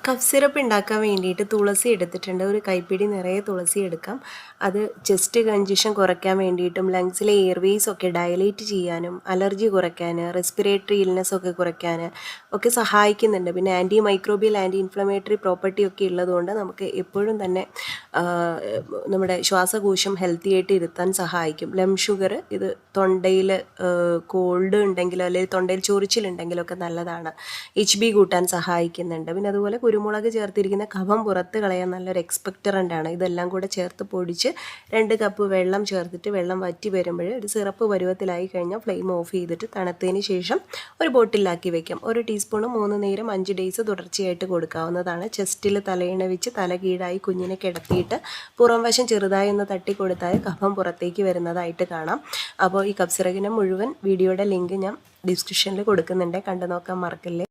Cough syrup ഉണ്ടാക്കാൻ വേണ്ടിയിട്ട് തുളസി എടുത്തിട്ടുണ്ട്. ഒരു കൈപ്പിടി നിറയെ തുളസി എടുക്കാം. അത് ചെസ്റ്റ് കൺജഷൻ കുറയ്ക്കാൻ വേണ്ടിയിട്ടും ലങ്സിലെ എയർവേസ് ഒക്കെ ഡയലേറ്റ് ചെയ്യാനും അലർജി കുറയ്ക്കാൻ റെസ്പിറേറ്ററി ഇൽനെസ് ഒക്കെ കുറയ്ക്കാൻ ഒക്കെ സഹായിക്കുന്നുണ്ട്. പിന്നെ anti microbial anti inflammatory property ഒക്കെ ഉള്ളതുകൊണ്ട് നമുക്ക് എപ്പോഴും തന്നെ നമ്മുടെ ശ്വാസകോശം ഹെൽത്തി ആയിട്ട് ഇരുത്താൻ സഹായിക്കും. ലം ഷുഗർ ഇത് തൊണ്ടയിൽ കോൾഡ് ഉണ്ടെങ്കിലോ അല്ലെങ്കിൽ തൊണ്ടയിൽ ചൊറിച്ചിലുണ്ടെങ്കിലോ ഒക്കെ നല്ലതാണ്. HB കൂട്ടാൻ സഹായിക്കുന്നുണ്ട്. പിന്നെ അതുപോലെ കുരുമുളക് ചേർത്തിരിക്കുന്ന കഫം പുറത്ത് കളയാൻ നല്ലൊരു എക്സ്പെക്ടറൻ്റാണ്. ഇതെല്ലാം കൂടെ ചേർത്ത് പൊടിച്ച് 2 കപ്പ് വെള്ളം ചേർത്തിട്ട് വെള്ളം വറ്റി വരുമ്പോൾ ഒരു സിറപ്പ് പരുവത്തിലായി കഴിഞ്ഞാൽ ഫ്ലെയിം ഓഫ് ചെയ്തിട്ട് തണുത്തതിന് ശേഷം ഒരു ബോട്ടിലാക്കി വെക്കാം. 1 ടീസ്പൂണ് 3 നേരം 5 ഡേയ്സ് തുടർച്ചയായിട്ട് കൊടുക്കാവുന്നതാണ്. ചെസ്റ്റിൽ തലയിണ വെച്ച് തല കീഴായി കുഞ്ഞിനെ കിടത്തിയിട്ട് പുറം വശം ചെറുതായി ഒന്ന് തട്ടി കൊടുത്താൽ കഫം പുറത്തേക്ക് വരുന്നതായിട്ട് കാണാം. അപ്പോൾ ഈ കഫ് സിറപ്പിൻ്റെ മുഴുവൻ വീഡിയോയുടെ ലിങ്ക് ഞാൻ ഡിസ്ക്രിപ്ഷനിൽ കൊടുക്കുന്നുണ്ട്, കണ്ടു നോക്കാൻ മറക്കല്ലേ.